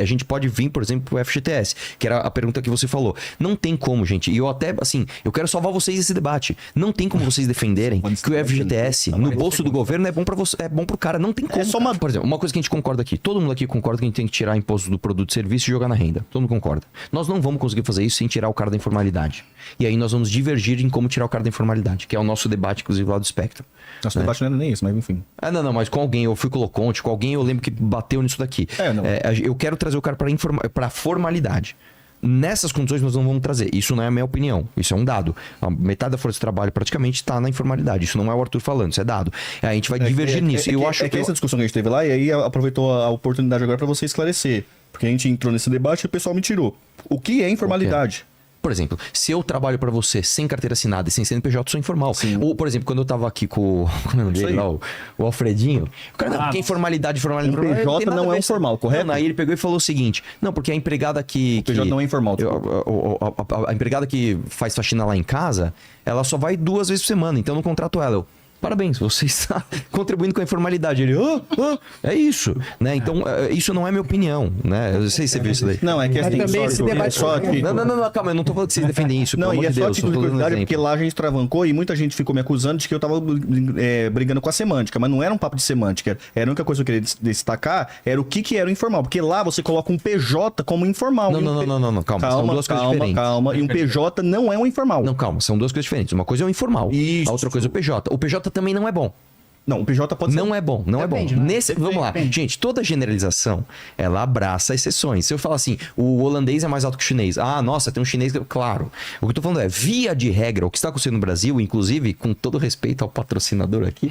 A gente pode vir, por exemplo, pro FGTS, que era a pergunta que você falou. Não tem como, gente. E eu até, assim, eu quero salvar vocês desse debate. Não tem como vocês defenderem que o FGTS, no bolso do governo, é bom para você, é bom pro cara. Não tem como. É só uma... Por exemplo, uma coisa que a gente concorda aqui. Todo mundo aqui concorda que a gente tem que tirar imposto do produto e serviço e jogar na renda. Todo mundo concorda. Nós não vamos conseguir fazer isso sem tirar o cara da informalidade. E aí nós vamos divergir em como tirar o cara da informalidade, que é o nosso debate, inclusive, lá do Espectro. Nosso debate não era nem isso, mas enfim. Não, mas com alguém, eu fui com o Loconte, com alguém eu lembro que bateu nisso daqui. Eu quero trazer o cara para formalidade. Nessas condições nós não vamos trazer. Isso não é a minha opinião. Isso é um dado. A metade da força de trabalho praticamente está na informalidade. Isso não é o Arthur falando, isso é dado. A gente vai divergir nisso. Eu acho que essa discussão que a gente teve lá, e aí aproveitou a oportunidade agora para você esclarecer. Porque a gente entrou nesse debate e o pessoal me tirou. O que é informalidade? Por exemplo, se eu trabalho pra você sem carteira assinada e sem CNPJ, eu sou informal. Ou, por exemplo, quando eu tava aqui com como é o nome dele lá, o Alfredinho, o cara, não, porque informalidade... PJ não é informal, correto? Não, aí ele pegou e falou o seguinte, não, porque a empregada que... O PJ não é informal. A empregada que faz faxina lá em casa, ela só vai 2 vezes por semana, então eu não contrato ela. Parabéns, você está contribuindo com a informalidade. Ele, é isso, né? Então, isso não é minha opinião, né? Eu não sei se você viu isso daí. Não, é que assim, também esse debate Não, calma, eu não tô falando que vocês defendem isso. Não, e é só título de curiosidade, porque lá a gente travancou e muita gente ficou me acusando de que eu tava brigando com a semântica, mas não era um papo de semântica. Era a única coisa que eu queria destacar, era o que era o informal, porque lá você coloca um PJ como informal. Não, calma, são duas coisas diferentes. Calma, e um PJ não é um informal. Não, calma, são duas coisas diferentes. Uma coisa é o informal, a outra coisa é o PJ. O PJ também não é bom. Não, o PJ pode ser... Não é bom, não é bom. Vamos lá. Gente, toda generalização, ela abraça exceções. Se eu falar assim, o holandês é mais alto que o chinês. Ah, nossa, tem um chinês... Claro. O que eu tô falando é, via de regra, o que está acontecendo no Brasil, inclusive, com todo respeito ao patrocinador aqui,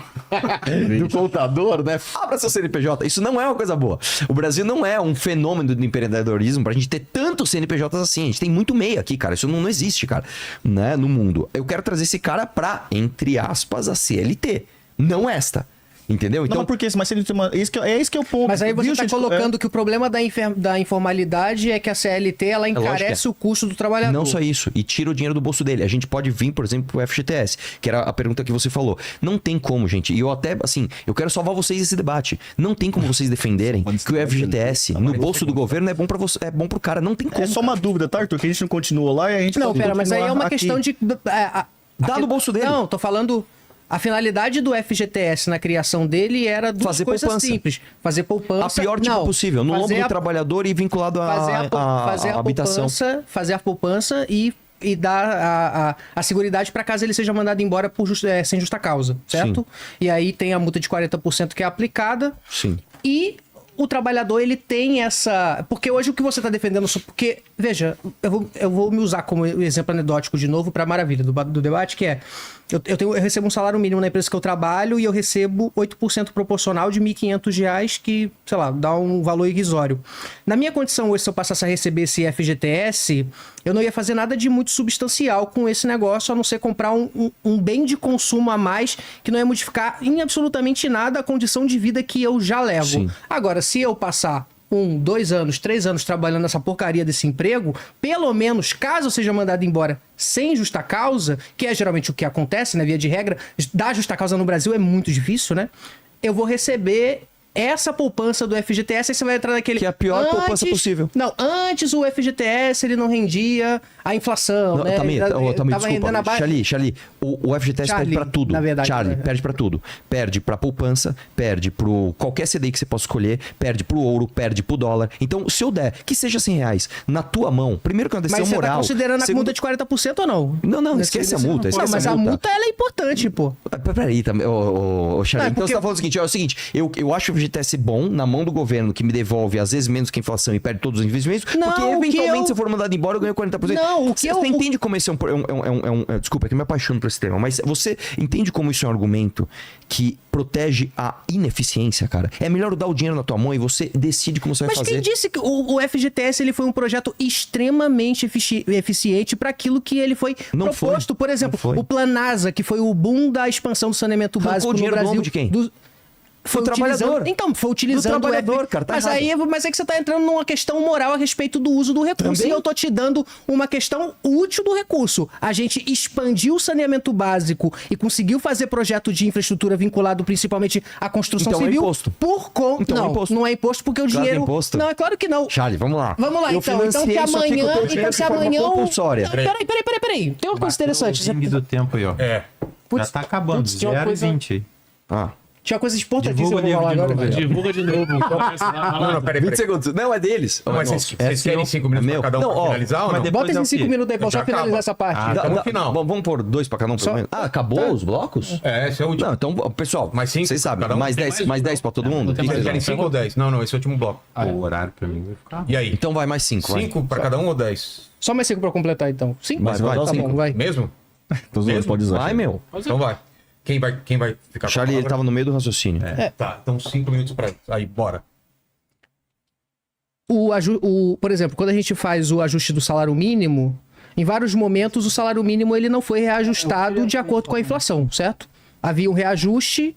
do contador, né? Abra seu CNPJ. Isso não é uma coisa boa. O Brasil não é um fenômeno do empreendedorismo pra gente ter tantos CNPJs assim. A gente tem muito MEI aqui, cara. Isso não existe, cara, né? No mundo. Eu quero trazer esse cara pra, entre aspas, a CLT. Não esta. Entendeu? Então, não, porque mas se ele tem uma... Esse que é o ponto. Mas aí você está colocando que o problema da informalidade é que a CLT ela encarece o custo do trabalhador. Não só isso, e tira o dinheiro do bolso dele. A gente pode vir, por exemplo, pro FGTS, que era a pergunta que você falou. Não tem como, gente. E eu até, assim, eu quero salvar vocês desse debate. Não tem como vocês defenderem que o FGTS no bolso do governo é bom para você, é bom pro cara. Não tem como. É só uma dúvida, tá, Arthur? Que a gente não continuou lá e a gente... Não, pera, mas aí é uma questão de... Dá no bolso dele. Não, tô falando... A finalidade do FGTS na criação dele era duas coisas simples. Fazer poupança. A pior tipo possível. No ombro do trabalhador e vinculado à habitação. Fazer a poupança e dar a seguridade para caso ele seja mandado embora sem justa causa, certo? Sim. E aí tem a multa de 40% que é aplicada. Sim. E o trabalhador, ele tem essa... Porque hoje o que você está defendendo... Porque, veja, eu vou me usar como exemplo anedótico de novo para a maravilha do debate, que é... Eu recebo um salário mínimo na empresa que eu trabalho e eu recebo 8% proporcional de R$ 1.500, que, sei lá, dá um valor irrisório. Na minha condição hoje, se eu passasse a receber esse FGTS, eu não ia fazer nada de muito substancial com esse negócio, a não ser comprar um bem de consumo a mais, que não ia modificar em absolutamente nada a condição de vida que eu já levo. Sim. Agora, se eu passar 1, 2 anos, 3 anos trabalhando nessa porcaria desse emprego, pelo menos, caso eu seja mandado embora sem justa causa, que é geralmente o que acontece, na via de regra, dar justa causa no Brasil é muito difícil, né? Eu vou receber essa poupança do FGTS, aí você vai entrar naquele... Que é a pior poupança possível. Não, antes o FGTS ele não rendia a inflação, não, né? Tava rendendo a base... Charlie, o FGTS perde pra tudo. Na verdade, Charlie, perde pra tudo. Perde pra poupança, perde pro qualquer CDI que você possa escolher, perde pro ouro, perde pro dólar. Então, se eu der, que seja R$100 na tua mão, primeiro que é uma decisão moral... Mas você tá considerando a multa de 40% ou não? Não, esquece a multa. Mas a multa, ela é importante, pô. Peraí, Charlie. Então você tá falando o seguinte, eu acho o FGTS bom na mão do governo, que me devolve às vezes menos que a inflação e perde todos os investimentos, porque eventualmente se eu for mandado embora eu ganho 40%. Não, você entende como esse desculpa, é que eu me apaixono por esse tema, mas você entende como isso é um argumento que protege a ineficiência, cara? É melhor dar o dinheiro na tua mão e você decide como você vai fazer. Mas quem disse que o FGTS ele foi um projeto extremamente eficiente para aquilo que ele foi proposto? Por exemplo, o Planasa, que foi o boom da expansão do saneamento básico no Brasil. Do ombro de quem? Foi Do trabalhador. Então, foi utilizando Do trabalhador, cara, tá mas errado. mas é que você tá entrando numa questão moral a respeito do uso do recurso. Também? E eu tô te dando uma questão útil do recurso. A gente expandiu o saneamento básico e conseguiu fazer projeto de infraestrutura vinculado principalmente à construção Então é civil. imposto. Por conta. Então é não, imposto. não é imposto porque o Claro que é dinheiro. imposto. Não, é claro que não. Charlie, vamos lá. Vamos lá, Eu então. Então que financiei isso aqui com o amanhã. teu dinheiro Então que de forma amanhã. compulsória. Não, peraí. Tem uma coisa interessante. O limite do tempo aí, ó. Já tá acabando. putz, tinha uma 0 e coisa- 20 aí. Ah. Tinha uma coisa importantíssima Divulga o pra falar livro de agora. novo aí. Divulga de novo. Não, peraí. 20 segundos. Não, é deles. Não, mas vocês querem 5 minutos meu. pra cada um Não, pra ó, finalizar ou mas não? depois Bota é o esses 5 quê? minutos aí pra Já só finalizar acaba. essa parte. Ah, tá no final. Vamos pôr 2 pra cada um, pelo menos. Ah, acabou os blocos? Esse é o último. Não, então, pessoal, Mais 5? vocês sabem, mais 10 pra todo mundo? tem Vocês mais querem 5 ou 10? Não, esse é o último bloco. O horário pra mim vai ficar. E aí? Então vai mais 5. 5 pra cada um ou 10? Só mais 5 pra completar, então. 5? Vai, Tá cinco. bom, vai. Mesmo? Tô zoando, pode usar. Vai, meu. Então vai. Quem vai ficar com a Charlie, ele palavra? tava no meio do raciocínio. Tá, então 5 minutos pra aí, bora. Por exemplo, quando a gente faz o ajuste do salário mínimo, em vários momentos o salário mínimo ele não foi reajustado de acordo com a inflação, certo? Havia um reajuste,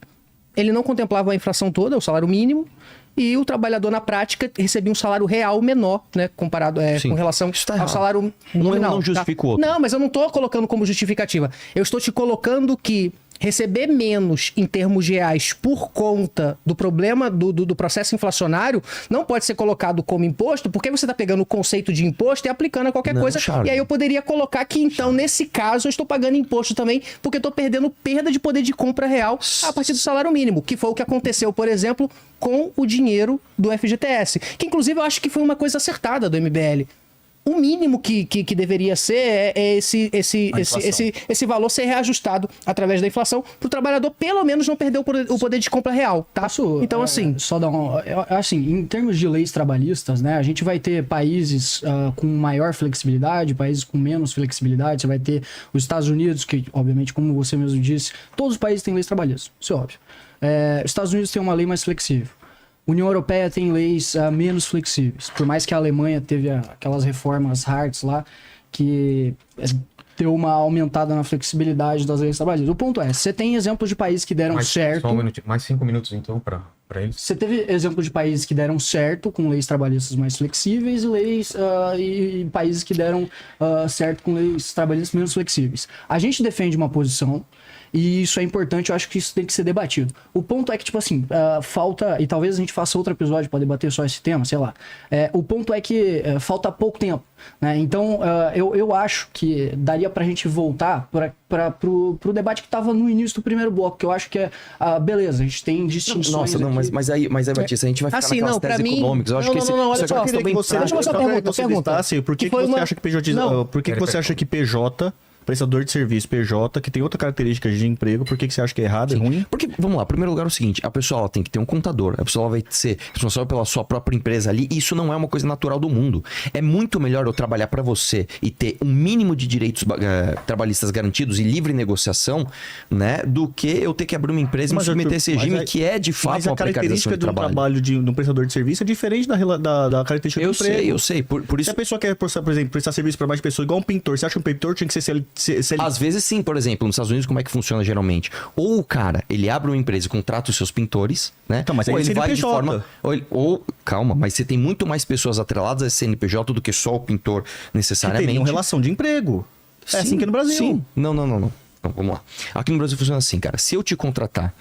ele não contemplava a inflação toda, o salário mínimo, e o trabalhador na prática recebia um salário real menor, né, comparado Sim. com relação Isso tá ao errado. salário Um nominal. não justifica o outro. Não, mas eu não tô colocando como justificativa. Eu estou te colocando que receber menos em termos reais por conta do problema do processo inflacionário não pode ser colocado como imposto, porque você está pegando o conceito de imposto e aplicando a qualquer Não, coisa. Charlie. E aí eu poderia colocar que, então, nesse caso, eu estou pagando imposto também, porque eu estou perdendo perda de poder de compra real a partir do salário mínimo, que foi o que aconteceu, por exemplo, com o dinheiro do FGTS. Que, inclusive, eu acho que foi uma coisa acertada do MBL. O mínimo que deveria ser é esse valor ser reajustado através da inflação para o trabalhador pelo menos não perder o poder de compra real, tá? Então, assim... Só dar assim, em termos de leis trabalhistas, né? A gente vai ter países com maior flexibilidade, países com menos flexibilidade. Você vai ter os Estados Unidos, que, obviamente, como você mesmo disse, todos os países têm leis trabalhistas, isso é óbvio. Os Estados Unidos têm uma lei mais flexível. União Europeia tem leis menos flexíveis. Por mais que a Alemanha teve aquelas reformas Hartz lá, que deu uma aumentada na flexibilidade das leis trabalhistas. O ponto é, você tem exemplos de países que deram certo... Só um minutinho, mais 5 minutos então pra eles. Você teve exemplo de países que deram certo com leis trabalhistas mais flexíveis e países que deram certo com leis trabalhistas menos flexíveis. A gente defende uma posição e isso é importante, eu acho que isso tem que ser debatido. O ponto é que, tipo assim, falta, e talvez a gente faça outro episódio para debater só esse tema, sei lá. O ponto é que falta pouco tempo, né? Então, eu acho que daria pra gente voltar pro debate que tava no início do primeiro bloco, que eu acho que beleza, a gente tem distinções. Nossa, não, aqui. mas aí, Batista, a gente vai ficar Assim, naquelas não, pra teses mim- econômicas. Eu acho que esse olha isso aqui só, é uma eu questão queria bem que você- prática. deixa eu fazer uma pergunta. Por que, Que foi uma- Não. por que você acha que PJ, prestador de serviço PJ, que tem outra característica de emprego, por que você acha que é errado, é ruim? Porque, vamos lá, em primeiro lugar é o seguinte, a pessoa ela tem que ter um contador, a pessoa ela vai ser responsável pela sua própria empresa ali, e isso não é uma coisa natural do mundo. É muito melhor eu trabalhar pra você e ter um mínimo de direitos trabalhistas garantidos e livre negociação, né, do que eu ter que abrir uma empresa e me submeter a esse regime que é de fato Mas a uma precarização característica de do trabalho. trabalho de um prestador de serviço é diferente da característica do emprego. Eu sei, por Se isso... a pessoa quer, por exemplo, prestar serviço para mais pessoas, igual um pintor, você acha que um pintor tinha que ser CLT? Às vezes sim, por exemplo, nos Estados Unidos, como é que funciona geralmente? Ou o cara, ele abre uma empresa e contrata os seus pintores, né? Então, mas aí ou ele vai de CNPJ. forma... Calma, mas você tem muito mais pessoas atreladas a CNPJ do que só o pintor Que necessariamente. teriam relação de emprego. É assim que é no Brasil. Sim. Não. Então, vamos lá. Aqui no Brasil funciona assim, cara. Se eu te contratar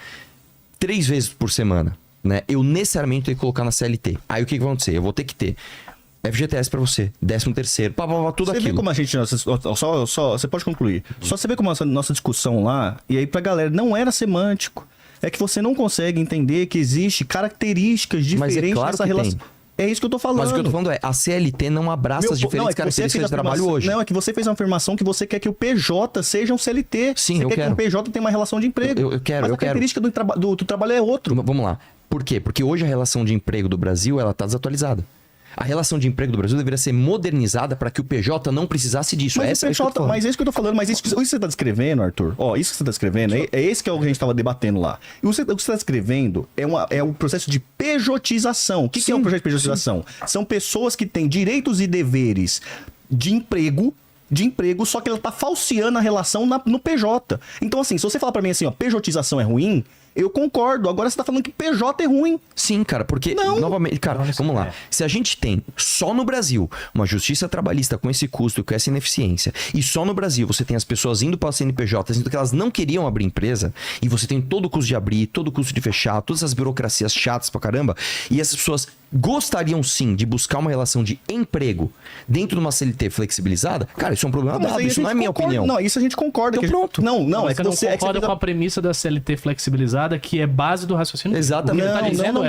3 vezes por semana, né? Eu necessariamente tenho que colocar na CLT. Aí o que vai acontecer? Eu vou ter que ter FGTS pra você, 13º, tudo Você aquilo. vê como a gente... Você pode concluir. Só você vê como a nossa discussão lá, e aí pra galera, não era semântico. É que você não consegue entender que existe características Mas é diferentes claro nessa que relação. tem. É isso que eu tô falando. Mas o que eu tô falando é, a CLT não abraça as diferentes características de trabalho hoje. Não, é que você fez uma afirmação que você quer que o PJ seja um CLT. Sim, você eu quer quero. que o PJ tenha uma relação de emprego. Eu quero, Mas eu a característica do trabalho é outro. Vamos lá. Por quê? Porque hoje a relação de emprego do Brasil, ela tá desatualizada. A relação de emprego do Brasil deveria ser modernizada para que o PJ não precisasse disso. Mas, Essa é isso que eu tô falando. mas é isso que eu tô falando. Mas isso que você tá descrevendo, Arthur, isso que você tá descrevendo, é esse que é o que a gente tava debatendo lá. E o que você tá descrevendo é um processo de pejotização. O que é um processo de pejotização? São pessoas que têm direitos e deveres de emprego, só que ela tá falseando a relação no PJ. Então, assim, se você falar pra mim assim, pejotização é ruim, Eu concordo. Agora você tá falando que PJ é ruim. Sim, cara, porque, novamente, cara, vamos lá. Se a gente tem só no Brasil uma justiça trabalhista com esse custo, com essa ineficiência, e só no Brasil você tem as pessoas indo para a CNPJ, dizendo que elas não queriam abrir empresa, e você tem todo o custo de abrir, todo o custo de fechar, todas as burocracias chatas pra caramba, e essas pessoas gostariam sim de buscar uma relação de emprego dentro de uma CLT flexibilizada, cara, isso é um problema Mas dado, aí a isso não é gente minha concorda. opinião. Não, isso a gente concorda. Então que a gente- pronto. Não, é que Você não você... concorda com a premissa da CLT flexibilizada, que é base do raciocínio. Exatamente. O que ele tá dizendo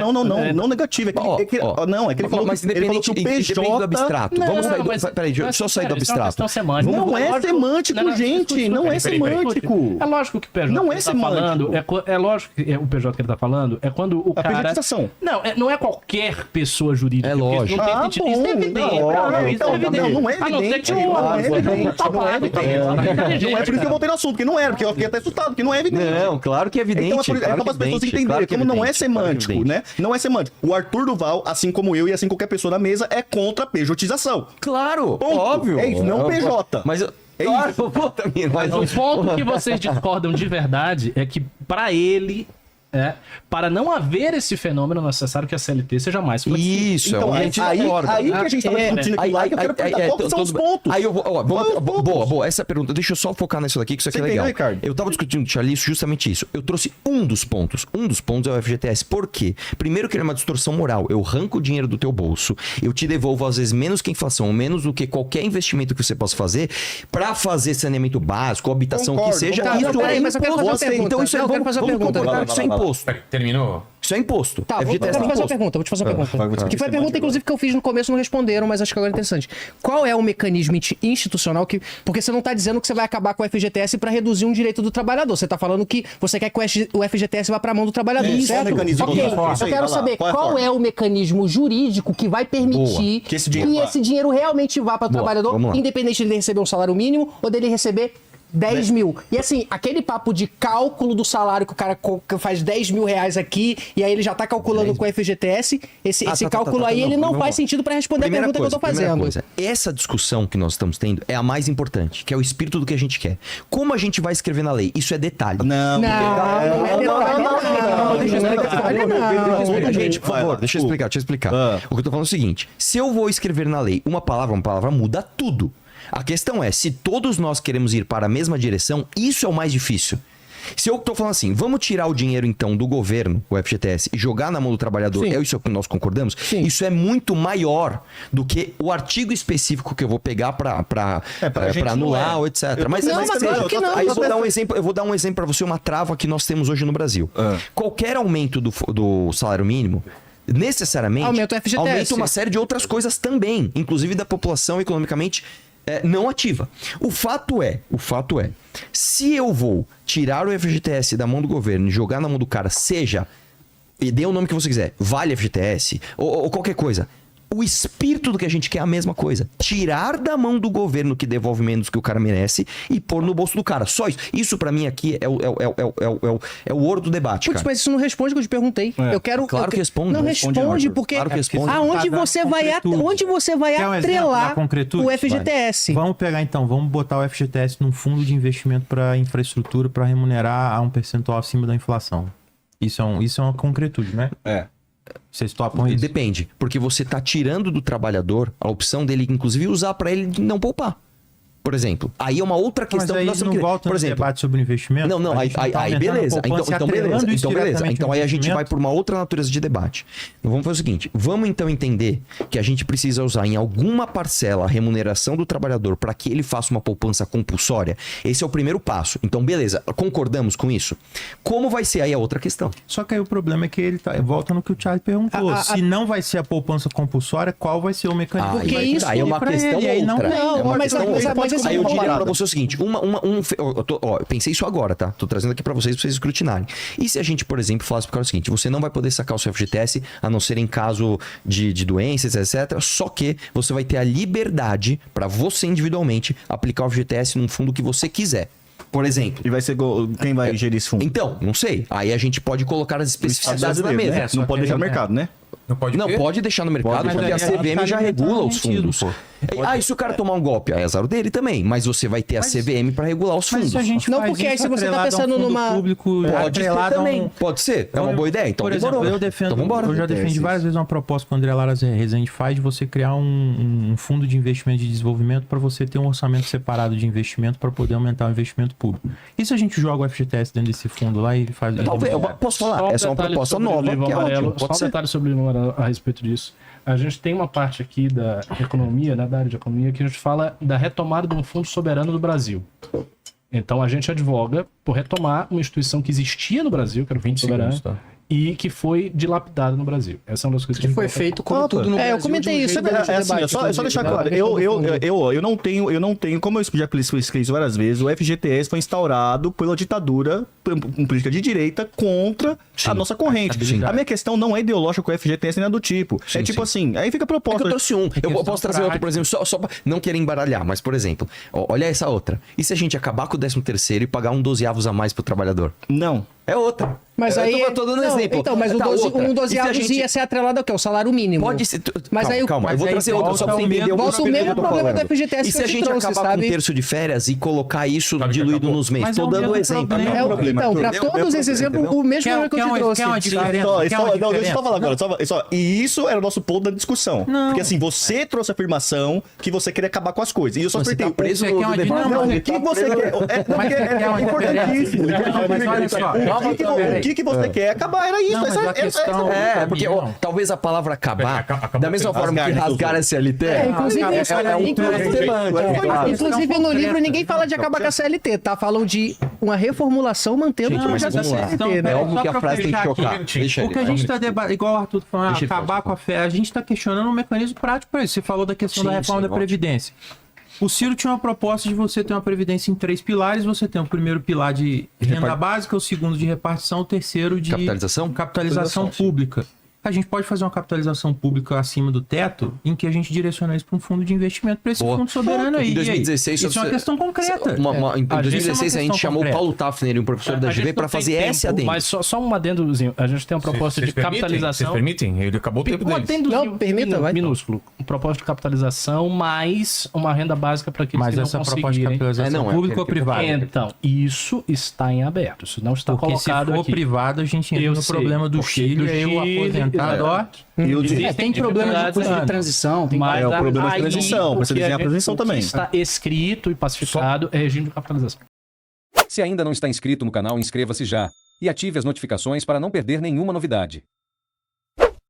Não negativo. É que, Ó, é que- ó. não, é que ele falou mas que, ele falou que o independente PJ... do abstrato. Não, Vamos sair do... mas- Peraí, deixa eu só sair do Isso é uma abstrato. questão semântica. Não é Lógico- semântico, gente. Não é semântico. É lógico que o PJ Não que é ele tá semântico. falando, é lógico que o PJ que ele tá falando é quando o A cara... pejotização. Não é qualquer pessoa jurídica. É porque isso lógico. não tem Ah, sentido. bom. Isso é evidente. Não, Cara, isso então, é evidente. não é A não ser evidente. que o- Não é evidente. Não é Inteligente, Não é por isso que eu cara. voltei no assunto, porque não era, porque eu fiquei até assustado, porque não é evidente. Não, claro que é evidente. Então, é só claro para que as pessoas evidente, entenderem claro que como não é evidente, claro que semântico, evidente. né? Não é semântico. O Arthur Duval, assim como eu e assim qualquer pessoa da mesa, é contra a pejotização. Claro, Ponto. óbvio. É isso, não PJ. Mas eu... É claro, puta, mas O ponto que vocês discordam de verdade é que, para ele, para não haver esse fenômeno, é necessário que a CLT seja mais flexível. Isso, Então, é aí, gente aí concorda. que a gente tava discutindo aqui lá, que eu quero perguntar quais são os pontos. Aí eu vou, ó, Quais os pontos? boa, essa pergunta, deixa eu só focar nisso daqui, que isso aqui Você é legal. entendeu, Ricardo? Eu tava discutindo com o Charlie justamente isso. Eu trouxe um dos pontos é o FGTS. Por quê? Primeiro que ele é uma distorção moral. Eu arranco o dinheiro do teu bolso, eu te devolvo às vezes menos que a inflação, menos do que qualquer investimento que você possa fazer pra fazer saneamento básico, habitação, Concordo, que seja. concordo. Isso Não, peraí, mas eu quero fazer uma imposto. pergunta. Então isso é Não, eu quero fazer uma pergunta. concordar que isso é Vai lá. imposto. Peraí, terminou? Isso é imposto. Tá, vou FGTS te é fazer uma imposto. pergunta, vou te fazer uma pergunta. vai, Que foi a pergunta, inclusive, que eu fiz no começo, não responderam, mas acho que agora é interessante. Qual é o mecanismo institucional que... Porque você não tá dizendo que você vai acabar com o FGTS para reduzir um direito do trabalhador. Você tá falando que você quer que o FGTS vá pra mão do trabalhador, Isso, certo? qual é o mecanismo Ok, institucional? Isso eu aí, quero vai lá. saber Qual é a qual forma? é o mecanismo jurídico que vai permitir Que esse dinheiro vá. esse dinheiro realmente vá para o Boa, trabalhador, vamos lá. independente dele receber um salário mínimo ou dele receber 10 mil. E assim, aquele papo de cálculo do salário que o cara faz 10 mil reais aqui e aí ele já tá calculando com o FGTS, esse cálculo aí ele não vamos faz lá. sentido para responder a pergunta que eu tô Primeira fazendo. coisa, essa discussão que nós estamos tendo é a mais importante, que é o espírito do que a gente quer. Como a gente vai escrever na lei? Isso é detalhe. Não, Não é detalhe, não. Deixa eu explicar. Não, não. Gente, por Vai favor, lá, deixa eu explicar. Ah. O que eu tô falando é o seguinte: se eu vou escrever na lei uma palavra muda tudo. A questão é, se todos nós queremos ir para a mesma direção, isso é o mais difícil. Se eu tô falando assim, vamos tirar o dinheiro então do governo, o FGTS, e jogar na mão do trabalhador, Sim. é isso que nós concordamos? Sim. Isso é muito maior do que o artigo específico que eu vou pegar pra gente anular não é. ou etc. Eu tô- Mas, Não, mas claro que não. Aí eu vou dar um exemplo para você, uma trava que nós temos hoje no Brasil. Qualquer aumento do salário mínimo necessariamente Aumenta o FGTS. aumenta uma série de outras coisas também, inclusive da população economicamente não ativa. O fato é, se eu vou tirar o FGTS da mão do governo e jogar na mão do cara, seja, e dê o nome que você quiser, vale FGTS ou qualquer coisa, o espírito do que a gente quer é a mesma coisa. Tirar da mão do governo que devolve menos que o cara merece e pôr no bolso do cara. Só isso. Isso pra mim aqui é o ouro do debate, Putz, cara. mas isso não responde o que eu te perguntei. Eu quero. Claro que responde. Não Responde, responde, Arthur. porque Claro que responde. aonde Pra dar você vai concretude. onde você vai Quer um exemplo da atrelar concretude? o FGTS. Vamos pegar então, vamos botar o FGTS num fundo de investimento para infraestrutura para remunerar a um percentual acima da inflação. Isso é uma concretude, né? É. Vocês topam isso? Depende, porque você tá tirando do trabalhador a opção dele, inclusive, usar pra ele não poupar. Por exemplo, aí é uma outra Mas questão aí que nós não temos que... volta Por no exemplo, debate sobre investimento? Não, A aí, gente não tá aí aumentando a beleza. poupança e Então beleza. atrelando isso Então beleza. diretamente Então ao aí a gente vai investimento? por uma outra natureza de debate. Então vamos fazer o seguinte: vamos então entender que a gente precisa usar em alguma parcela a remuneração do trabalhador para que ele faça uma poupança compulsória. Esse é o primeiro passo. Então beleza, concordamos com isso? Como vai ser aí a outra questão? Só que aí o problema é que ele volta no que o Charlie perguntou. Se não vai ser a poupança compulsória, qual vai ser o mecanismo? Porque aí, isso aí é uma pra questão ele, aí não outra. tem. Não, É uma mas questão outra. mas Aí eu diria parada. pra você o seguinte: eu pensei isso agora, tá? Tô trazendo aqui pra vocês escrutinarem. E se a gente, por exemplo, falasse pro cara o seguinte: você não vai poder sacar o seu FGTS a não ser em caso de doenças, etc. Só que você vai ter a liberdade pra você individualmente aplicar o FGTS num fundo que você quiser. Por exemplo. E vai ser quem vai gerir esse fundo? Então, não sei. Aí a gente pode colocar as especificidades na Brasileiro, mesa. né? Não pode deixar no mercado, né? Não pode Não, quê? pode deixar no mercado, Mas porque aí a CVM já regula os sentido, fundos. pô. E se o cara tomar um golpe? É azar dele também. Mas você vai ter a CVM pra regular os Mas fundos. se a gente Não, faz porque aí isso se você tá atrelado a um pensando fundo numa- público, Pode ser atrelado a um- também. Pode ser. É uma boa ideia. Então, por exemplo, demorou. eu defendo, Então, vambora. eu já defendi várias vezes uma proposta que o André Lara Rezende faz de você criar um fundo de investimento de desenvolvimento para você ter um orçamento separado de investimento para poder aumentar o investimento público. E se a gente joga o FGTS dentro desse fundo lá e faz... Talvez, eu posso falar? Só um Essa é uma detalhe proposta sobre o nova, livro que é amarelo, ótimo. Só Pode um ser. detalhe sobre o livro amarelo a respeito disso. A gente tem uma parte aqui da economia, né, da área de economia, que a gente fala da retomada de um fundo soberano do Brasil. Então a gente advoga por retomar uma instituição que existia no Brasil, que era o Fundo Soberano, tá? e que foi dilapidada no Brasil. Essa é uma das coisas que a gente Foi vai feito como Opa. tudo no Brasil. Eu comentei de um isso, jeito é durante o assim, debate, só inclusive, deixar né? claro, Da questão do fundo. eu não tenho, como eu já expliquei isso várias vezes, o FGTS foi instaurado pela ditadura, uma política de direita contra a nossa corrente. Sim. A minha questão não é ideológica com o FGTS nem nada do tipo. Sim, é tipo sim. assim, aí fica a É que proposta. eu trouxe um. Eu questão posso trazer outro, por exemplo, só pra não querer embaralhar, mas, por exemplo, olha essa outra. E se a gente acabar com o 13º e pagar um 12avos a mais pro trabalhar? Não. É outra. Mas Eu aí. tô dando um não, exemplo. Então, mas o Tá, 12, outra. um 12 E se a avos gente- ia ser atrelado ao quê? O salário mínimo. Pode ser. Mas calma, aí- calma. Eu mas vou aí trazer outra, só pra você volta o entender mesmo- o volta o que eu mesmo tô problema falando. do FGTS E que se eu a te gente trouxe, acabar sabe? com um terço de férias e colocar isso Sabe que diluído acabou. nos meses? Mas Tô é o dando um mesmo exemplo. problema. É, problema, então, Arthur. pra todos esses exemplos, o mesmo problema que eu te trouxe. Quer uma diferença? Só, Quer uma não, deixa eu só falar diferença? agora. E isso era o nosso ponto da discussão. Não. Porque assim, você trouxe a afirmação que você queria acabar com as coisas. E eu só Você tá apertei. preso Você quer uma no diferença? debate. Não, o que você quer? É porque Mas você quer uma é importantíssimo. diferença? Mas olha só, O que você quer acabar era isso. Não, mas a questão- É, porque ó, Não. talvez a palavra acabar, Acabou da mesma com forma que rasgar, rasgar a CLT, inclusive, isso- inclusive semântico, claro. Inclusive, no livro ninguém fala de acabar com a CLT, tá? Falam de uma reformulação mantendo Gente, o mas projeto da vamos lá. CLT, É né? óbvio Só que a pra frase tem que fechar aqui, chocar. Deixa O que a ele. gente está debatendo, igual o Arthur tá falando, Deixa ele acabar falar. com a fé, a gente está questionando um mecanismo prático para isso. Você falou da questão Sim, da reforma sim, da ótimo. Previdência. O Ciro tinha uma proposta de você ter uma previdência em 3 pilares. Você tem o primeiro pilar de renda básica, o segundo de repartição, o terceiro de Capitalização? capitalização pública. A gente pode fazer uma capitalização pública acima do teto, em que a gente direciona isso para um fundo de investimento para esse Boa. fundo soberano aí. Em E aí? 2016, Isso é uma questão concreta. Em A gente- 2016 a gente questão chamou o concreta. Paulo Tafner e um professor da A gente GV não para tem fazer tempo, essa adendo. Mas só um adendozinho. A gente tem uma proposta de capitalização. Vocês permitem? Ele acabou o tempo Um deles. adendozinho Não, permita, vai. minúsculo. Um proposta de capitalização mais uma renda básica para aqueles Mas que não essa proposta de conseguirem. capitalização É pública ou aquele que- privada? Então, isso está em aberto. Isso não está Porque se colocado for aqui. privado, a gente entra Eu no sei, problema do porque Chile, do e aí o Chile, aposentado, ó... Tem problema de custo de Mas transição. Tem Mas É o problema de aí, transição, o você que desenha a gente- transição o que também. está escrito e pacificado é regime de capitalização. Se ainda não está inscrito no canal, inscreva-se já e ative as notificações para não perder nenhuma novidade.